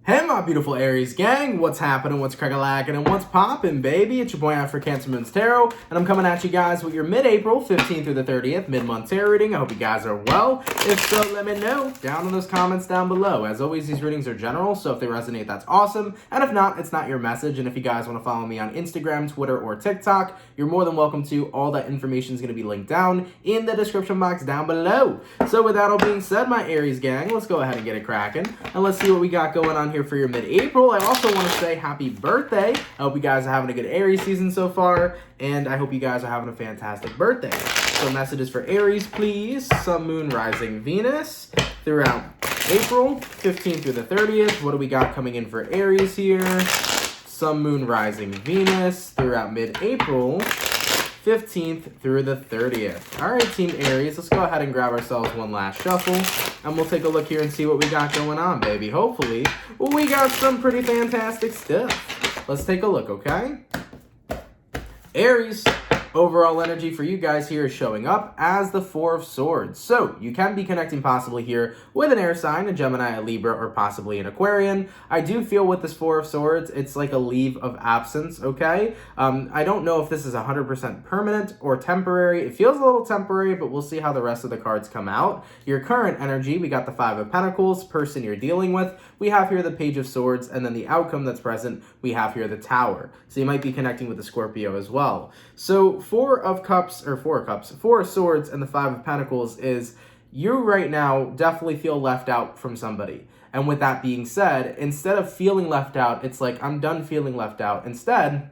Hey my beautiful Aries gang, what's happening, what's crack-a-lackin', and what's poppin', baby? It's your boy out for CancerMoonsTarot, and I'm coming at you guys with your mid-April, 15th through the 30th, mid-month tarot reading. I hope you guys are well. If so, let me know down in those comments down below. As always, these readings are general, so if they resonate, that's awesome. And if not, it's not your message. And if you guys want to follow me on Instagram, Twitter, or TikTok, you're more than welcome to. All that information is going to be linked down in the description box down below. So with that all being said, my Aries gang, let's go ahead and get it cracking, and let's see what we got going on here for your mid-April. I also want to say happy birthday. I hope you guys are having a good Aries season so far, and I hope you guys are having a fantastic birthday. So messages for Aries, please. Sun, Moon, Rising, Venus throughout April, 15th through the 30th. What do we got coming in for Aries here? Sun, Moon, Rising, Venus throughout mid-April, 15th through the 30th. All right, Team Aries, let's go ahead and grab ourselves one last shuffle, and we'll take a look here and see what we got going on, baby. Hopefully, we got some pretty fantastic stuff. Let's take a look, okay? Aries, overall energy for you guys here is showing up as the Four of Swords. So you can be connecting possibly here with an air sign, a Gemini, a Libra, or possibly an Aquarian. I do feel with this Four of Swords, it's like a leave of absence, okay? I don't know if this is 100% permanent or temporary. It feels a little temporary, but we'll see how the rest of the cards come out. Your current energy, we got the Five of Pentacles, person you're dealing with. We have here the Page of Swords, and then the outcome that's present, we have here the Tower. So you might be connecting with the Scorpio as well. So Four of Swords, and the Five of Pentacles is you right now definitely feel left out from somebody. And with that being said, instead of feeling left out, it's like, I'm done feeling left out. Instead,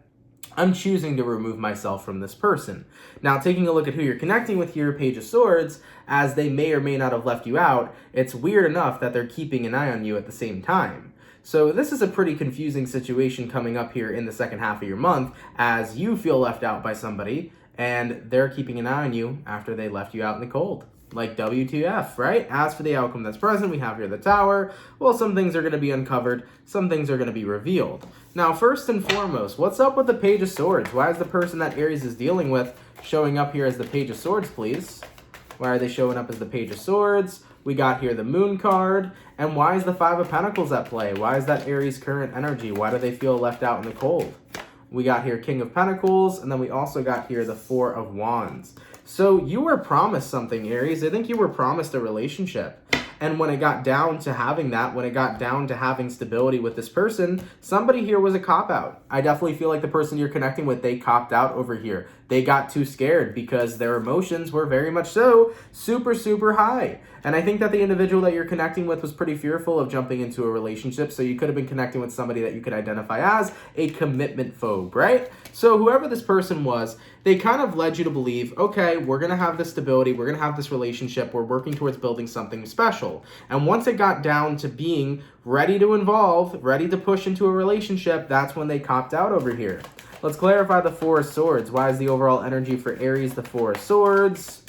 I'm choosing to remove myself from this person. Now, taking a look at who you're connecting with here, Page of Swords, as they may or may not have left you out, it's weird enough that they're keeping an eye on you at the same time. So this is a pretty confusing situation coming up here in the second half of your month, as you feel left out by somebody, and they're keeping an eye on you after they left you out in the cold. Like WTF, right? As for the outcome that's present, we have here the Tower. Well, some things are going to be uncovered. Some things are going to be revealed. Now, first and foremost, what's up with the Page of Swords? Why is the person that Aries is dealing with showing up here as the Page of Swords, please? Why are they showing up as the Page of Swords? We got here the Moon card. And why is the Five of Pentacles at play? Why is that Aries' current energy? Why do they feel left out in the cold? We got here King of Pentacles, and then we also got here the Four of Wands. So you were promised something, Aries. I think you were promised a relationship. And when it got down to having that, when it got down to having stability with this person, somebody here was a cop-out. I definitely feel like the person you're connecting with, they copped out over here. They got too scared because their emotions were very much so super, super high. And I think that the individual that you're connecting with was pretty fearful of jumping into a relationship, so you could have been connecting with somebody that you could identify as a commitment phobe, right? So whoever this person was, they kind of led you to believe, okay, we're going to have this stability, we're going to have this relationship, we're working towards building something special. And once it got down to being ready to involve, ready to push into a relationship, that's when they copped out over here. Let's clarify the Four of Swords. Why is the overall energy for Aries the Four of Swords?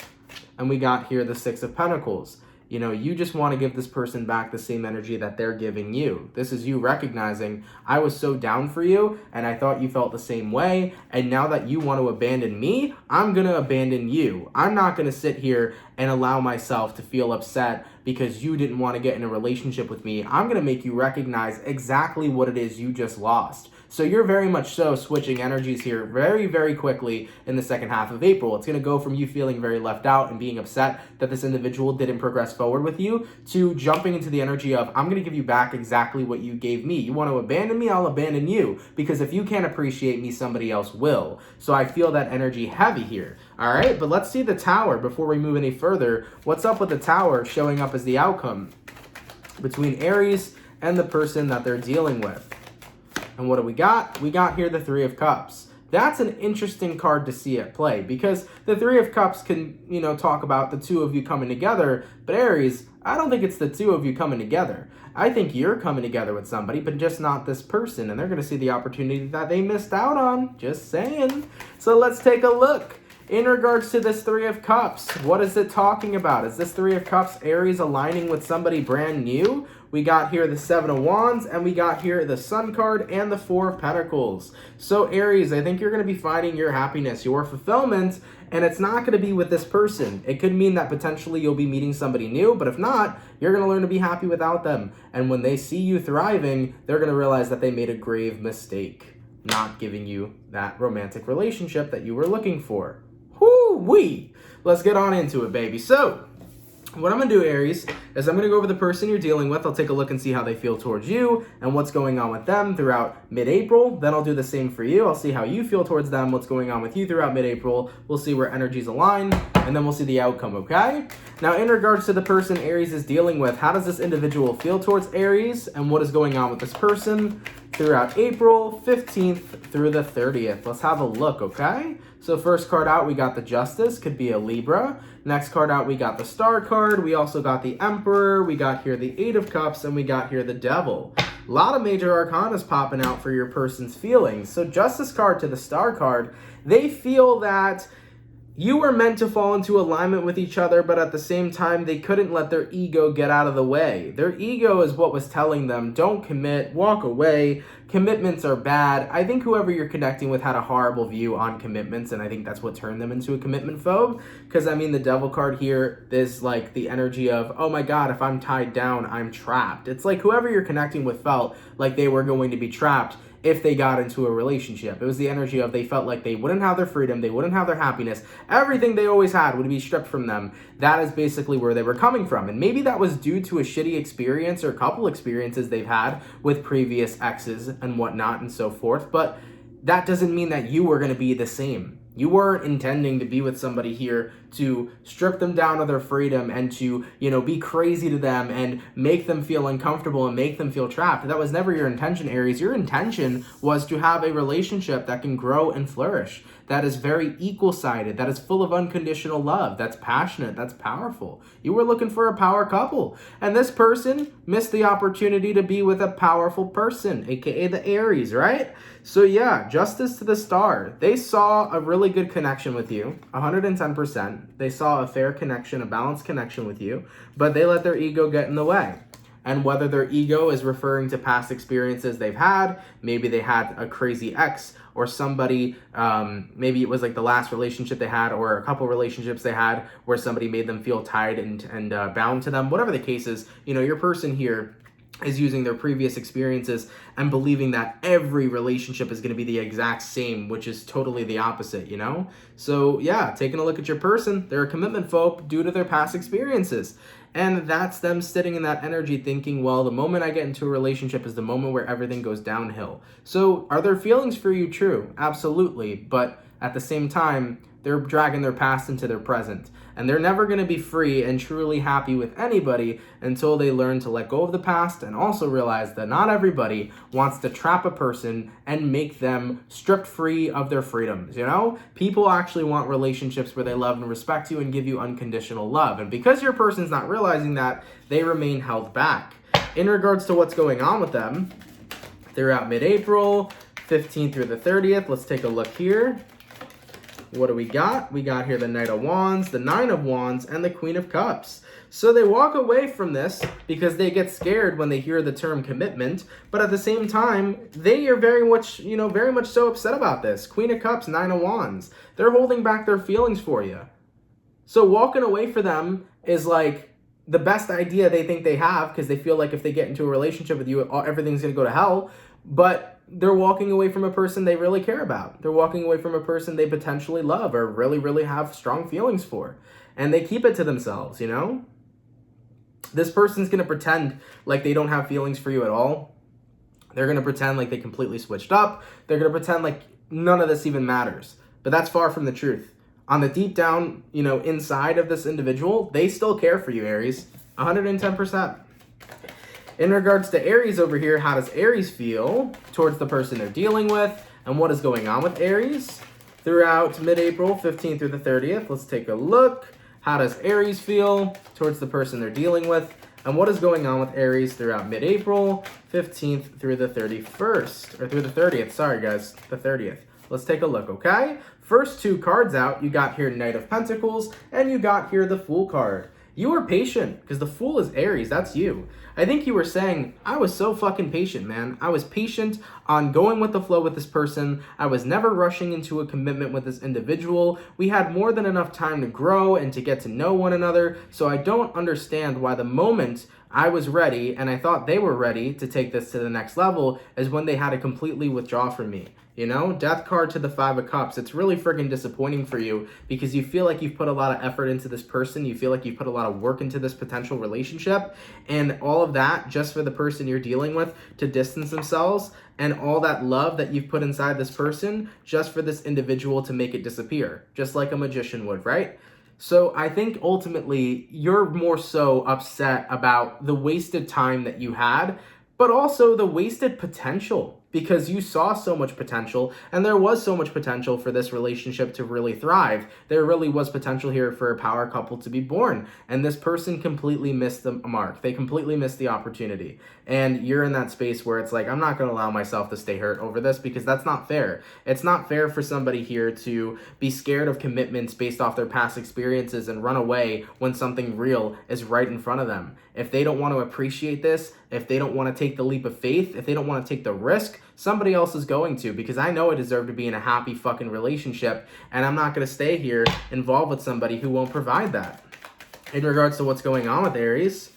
And we got here the Six of Pentacles. You know, you just want to give this person back the same energy that they're giving you. This is you recognizing, I was so down for you, and I thought you felt the same way, and now that you want to abandon me, I'm going to abandon you. I'm not going to sit here and allow myself to feel upset because you didn't want to get in a relationship with me. I'm going to make you recognize exactly what it is you just lost. So you're very much so switching energies here very, very quickly in the second half of April. It's going to go from you feeling very left out and being upset that this individual didn't progress forward with you to jumping into the energy of, I'm going to give you back exactly what you gave me. You want to abandon me? I'll abandon you. Because if you can't appreciate me, somebody else will. So I feel that energy heavy here. All right, but let's see the Tower before we move any further. What's up with the Tower showing up as the outcome between Aries and the person that they're dealing with? And what do we got? We got here the Three of Cups. That's an interesting card to see at play because the Three of Cups can, you know, talk about the two of you coming together. But Aries, I don't think it's the two of you coming together. I think you're coming together with somebody, but just not this person. And they're going to see the opportunity that they missed out on. Just saying. So let's take a look. In regards to this Three of Cups, what is it talking about? Is this Three of Cups Aries aligning with somebody brand new? we got here the Seven of Wands, and we got here the Sun card and the Four of Pentacles. So Aries, I think you're going to be finding your happiness, your fulfillment, and it's not going to be with this person. It could mean that potentially you'll be meeting somebody new, but if not, you're going to learn to be happy without them. And when they see you thriving, they're going to realize that they made a grave mistake, not giving you that romantic relationship that you were looking for. Whoo-wee! Let's get on into it, baby. So, what I'm going to do, Aries, is I'm going to go over the person you're dealing with. I'll take a look and see how they feel towards you and what's going on with them throughout mid-April. Then I'll do the same for you. I'll see how you feel towards them, what's going on with you throughout mid-April. We'll see where energies align, and then we'll see the outcome, okay? Now, in regards to the person Aries is dealing with, how does this individual feel towards Aries, and what is going on with this person throughout April 15th through the 30th? Let's have a look, okay? So first card out, we got the Justice, could be a Libra. Next card out, we got the Star card. We also got the Emperor. We got here the Eight of Cups, and we got here the Devil. A lot of major arcanas popping out for your person's feelings. So Justice card to the Star card, they feel that you were meant to fall into alignment with each other, but at the same time, they couldn't let their ego get out of the way. Their ego is what was telling them, don't commit, walk away, commitments are bad. I think whoever you're connecting with had a horrible view on commitments, and I think that's what turned them into a commitment phobe. Because, I mean, the Devil card here is like the energy of, oh my God, if I'm tied down, I'm trapped. It's like whoever you're connecting with felt like they were going to be trapped if they got into a relationship. It was the energy of they felt like they wouldn't have their freedom, they wouldn't have their happiness, everything they always had would be stripped from them. That is basically where they were coming from. And maybe that was due to a shitty experience or a couple experiences they've had with previous exes and whatnot and so forth, but that doesn't mean that you were going to be the same. You weren't intending to be with somebody here to strip them down of their freedom and to, be crazy to them and make them feel uncomfortable and make them feel trapped. That was never your intention, Aries. Your intention was to have a relationship that can grow and flourish, that is very equal-sided, that is full of unconditional love, that's passionate, that's powerful. You were looking for a power couple, and this person missed the opportunity to be with a powerful person, aka the Aries, right? So yeah, Justice to the Star. They saw a really good connection with you, 110%. They saw a fair connection, a balanced connection with you, but they let their ego get in the way. And whether their ego is referring to past experiences they've had, maybe they had a crazy ex or somebody, maybe it was like the last relationship they had or a couple relationships they had where somebody made them feel tied and bound to them. Whatever the case is, your person here is using their previous experiences and believing that every relationship is going to be the exact same, which is totally the opposite, So yeah, taking a look at your person, they're a commitment phobe due to their past experiences. And that's them sitting in that energy thinking, well, the moment I get into a relationship is the moment where everything goes downhill. So are their feelings for you true? Absolutely. But at the same time, they're dragging their past into their present. And they're never going to be free and truly happy with anybody until they learn to let go of the past and also realize that not everybody wants to trap a person and make them stripped free of their freedoms, People actually want relationships where they love and respect you and give you unconditional love. And because your person's not realizing that, they remain held back. In regards to what's going on with them throughout mid-April, 15th through the 30th, let's take a look here. What do we got? We got here the Knight of Wands, the Nine of Wands, and the Queen of Cups. So they walk away from this because they get scared when they hear the term commitment, but at the same time, they are very much so upset about this. Queen of Cups, Nine of Wands. They're holding back their feelings for you. So walking away for them is like the best idea they think they have because they feel like if they get into a relationship with you, everything's going to go to hell. But they're walking away from a person they really care about. They're walking away from a person they potentially love or really, really have strong feelings for. And they keep it to themselves, This person's going to pretend like they don't have feelings for you at all. They're going to pretend like they completely switched up. They're going to pretend like none of this even matters. But that's far from the truth. On the deep down, inside of this individual, they still care for you, Aries. 110%. In regards to Aries over here, how does Aries feel towards the person they're dealing with? And what is going on with Aries throughout mid-April, 15th through the 30th? Let's take a look. How does Aries feel towards the person they're dealing with? And what is going on with Aries throughout mid-April, 15th through the 31st? Or through the 30th. Sorry, guys. The 30th. Let's take a look, okay? First two cards out, you got here Knight of Pentacles, and you got here the Fool card. You were patient, because the Fool is Aries. That's you. I think you were saying, I was so fucking patient, man. I was patient on going with the flow with this person. I was never rushing into a commitment with this individual. We had more than enough time to grow and to get to know one another. So I don't understand why the moment I was ready and I thought they were ready to take this to the next level is when they had to completely withdraw from me. You know, Death card to the 5 of Cups. It's really freaking disappointing for you because you feel like you've put a lot of effort into this person. You feel like you've put a lot of work into this potential relationship, and all of that just for the person you're dealing with to distance themselves, and all that love that you've put inside this person just for this individual to make it disappear, just like a magician would, right? So I think ultimately you're more so upset about the wasted time that you had, but also the wasted potential, because you saw so much potential and there was so much potential for this relationship to really thrive. There really was potential here for a power couple to be born, and this person completely missed the mark. They completely missed the opportunity. And you're in that space where it's like, I'm not going to allow myself to stay hurt over this because that's not fair. It's not fair for somebody here to be scared of commitments based off their past experiences and run away when something real is right in front of them. If they don't want to appreciate this, if they don't want to take the leap of faith, if they don't want to take the risk, somebody else is going to, because I know I deserve to be in a happy fucking relationship, and I'm not going to stay here involved with somebody who won't provide that. In regards to what's going on with Aries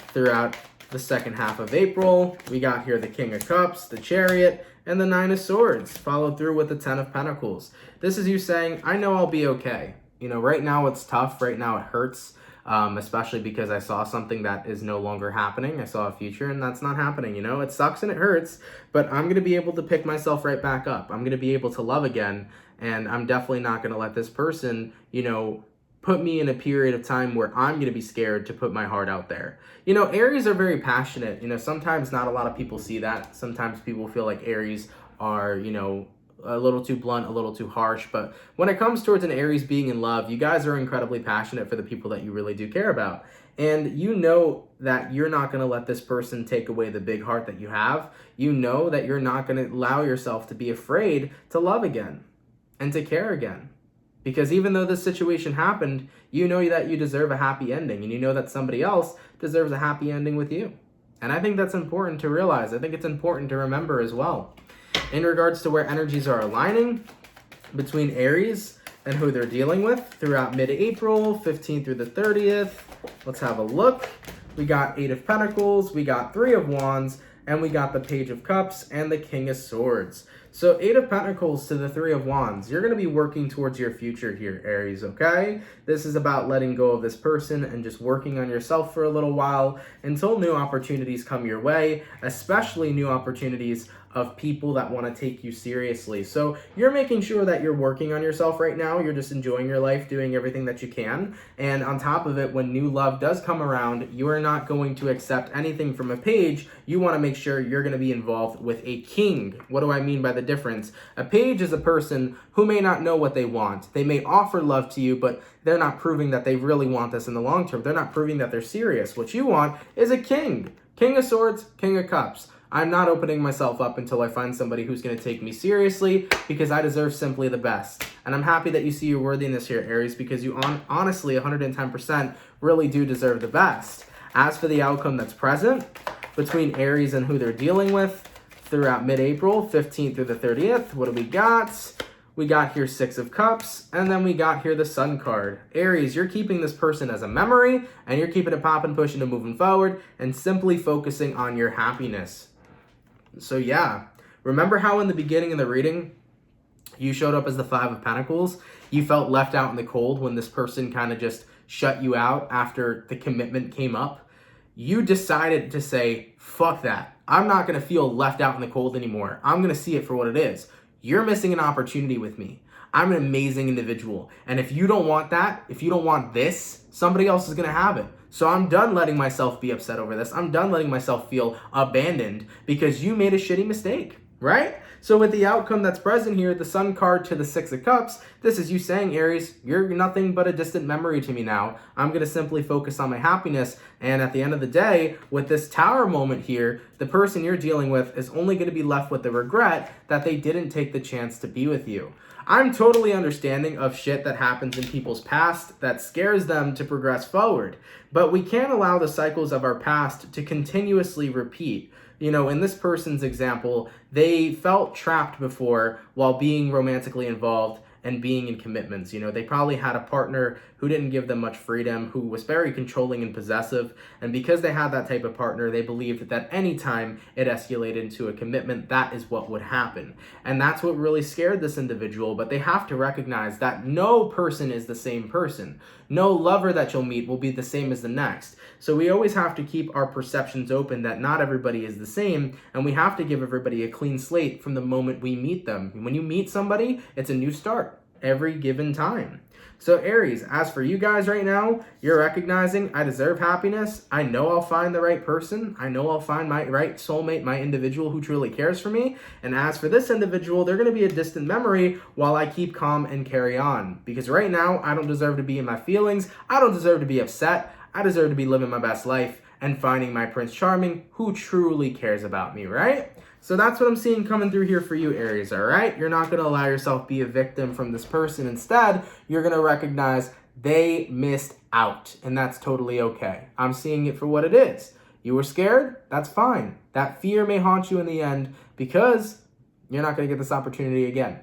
throughout the second half of April, we got here the King of Cups, the Chariot, and the 9 of Swords, followed through with the 10 of Pentacles. This is you saying, I know I'll be okay. You know, right now it's tough, right now it hurts. Especially because I saw something that is no longer happening. I saw a future and that's not happening, you know? It sucks and it hurts, but I'm going to be able to pick myself right back up. I'm going to be able to love again, and I'm definitely not going to let this person, you know, put me in a period of time where I'm going to be scared to put my heart out there. You know, Aries are very passionate. You know, sometimes not a lot of people see that. Sometimes people feel like Aries are, you know, a little too blunt, a little too harsh. But when it comes towards an Aries being in love, you guys are incredibly passionate for the people that you really do care about. And you know that you're not going to let this person take away the big heart that you have. You know that you're not going to allow yourself to be afraid to love again and to care again. Because even though this situation happened, you know that you deserve a happy ending, and you know that somebody else deserves a happy ending with you. And I think that's important to realize. I think it's important to remember as well. In regards to where energies are aligning between Aries and who they're dealing with throughout mid-April, 15th through the 30th, let's have a look. We got 8 of Pentacles, we got 3 of Wands, and we got the Page of Cups and the King of Swords. So 8 of Pentacles to the 3 of Wands. You're going to be working towards your future here, Aries, okay? This is about letting go of this person and just working on yourself for a little while until new opportunities come your way, especially new opportunities of people that want to take you seriously. So you're making sure that you're working on yourself right now. You're just enjoying your life, doing everything that you can. And on top of it, when new love does come around, you are not going to accept anything from a page. You want to make sure you're going to be involved with a king. What do I mean by the difference? A page is a person who may not know what they want. They may offer love to you, but they're not proving that they really want this in the long term. They're not proving that they're serious. What you want is a king. King of Swords, King of Cups. I'm not opening myself up until I find somebody who's going to take me seriously, because I deserve simply the best. And I'm happy that you see your worthiness here, Aries, because you honestly 110% really do deserve the best. As for the outcome that's present between Aries and who they're dealing with throughout mid-April, 15th through the 30th, what do we got? We got here 6 of Cups, and then we got here the Sun card. Aries, you're keeping this person as a memory, and you're keeping it popping, pushing, and moving forward, and simply focusing on your happiness. So yeah, remember how in the beginning of the reading, you showed up as the 5 of Pentacles? You felt left out in the cold when this person kind of just shut you out after the commitment came up? You decided to say, fuck that. I'm not going to feel left out in the cold anymore. I'm going to see it for what it is. You're missing an opportunity with me. I'm an amazing individual. And if you don't want that, if you don't want this, somebody else is going to have it. So I'm done letting myself be upset over this. I'm done letting myself feel abandoned because you made a shitty mistake. right? So with the outcome that's present here, the Sun card to the Six of Cups, this is you saying, Aries, you're nothing but a distant memory to me now. I'm going to simply focus on my happiness. And at the end of the day, with this Tower moment here, the person you're dealing with is only going to be left with the regret that they didn't take the chance to be with you. I'm totally understanding of shit that happens in people's past that scares them to progress forward. But we can't allow the cycles of our past to continuously repeat. You know, in this person's example, they felt trapped before while being romantically involved and being in commitments. You know, they probably had a partner who didn't give them much freedom, who was very controlling and possessive. And because they had that type of partner, they believed that anytime it escalated into a commitment, that is what would happen. And that's what really scared this individual. But they have to recognize that no person is the same person. No lover that you'll meet will be the same as the next. So we always have to keep our perceptions open that not everybody is the same, and we have to give everybody a clean slate from the moment we meet them. When you meet somebody, it's a new start every given time. So Aries, as for you guys right now, you're recognizing I deserve happiness. I know I'll find the right person. I know I'll find my right soulmate, my individual who truly cares for me. And as for this individual, they're going to be a distant memory while I keep calm and carry on. Because right now, I don't deserve to be in my feelings. I don't deserve to be upset. I deserve to be living my best life and finding my Prince Charming who truly cares about me, right? So that's what I'm seeing coming through here for you, Aries, all right? You're not going to allow yourself to be a victim from this person. Instead, you're going to recognize they missed out, and that's totally okay. I'm seeing it for what it is. You were scared? That's fine. That fear may haunt you in the end because you're not going to get this opportunity again,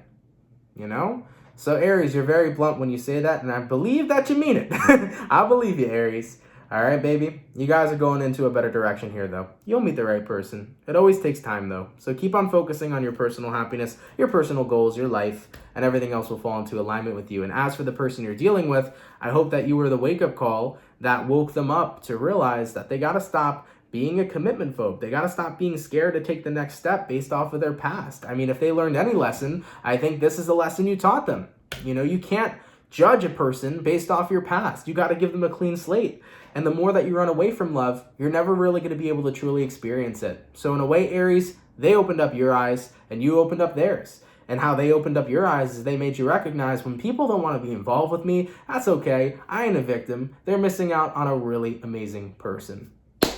you know? So Aries, you're very blunt when you say that, and I believe that you mean it. I believe you, Aries. All right, baby. You guys are going into a better direction here, though. You'll meet the right person. It always takes time, though. So keep on focusing on your personal happiness, your personal goals, your life, and everything else will fall into alignment with you. And as for the person you're dealing with, I hope that you were the wake-up call that woke them up to realize that they got to stop being a commitment phobe. They got to stop being scared to take the next step based off of their past. I mean, if they learned any lesson, I think this is the lesson you taught them. You know, you can't judge a person based off your past. You got to give them a clean slate. And the more that you run away from love, you're never really going to be able to truly experience it. So in a way, Aries, they opened up your eyes and you opened up theirs. And how they opened up your eyes is they made you recognize when people don't want to be involved with me, that's okay. I ain't a victim. They're missing out on a really amazing person.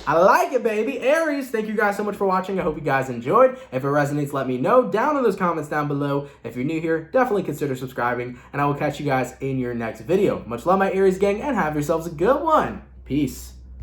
I like it, baby. Aries, thank you guys so much for watching. I hope you guys enjoyed. If it resonates, let me know down in those comments down below. If you're new here, definitely consider subscribing, and I will catch you guys in your next video. Much love, my Aries gang, and have yourselves a good one. Peace.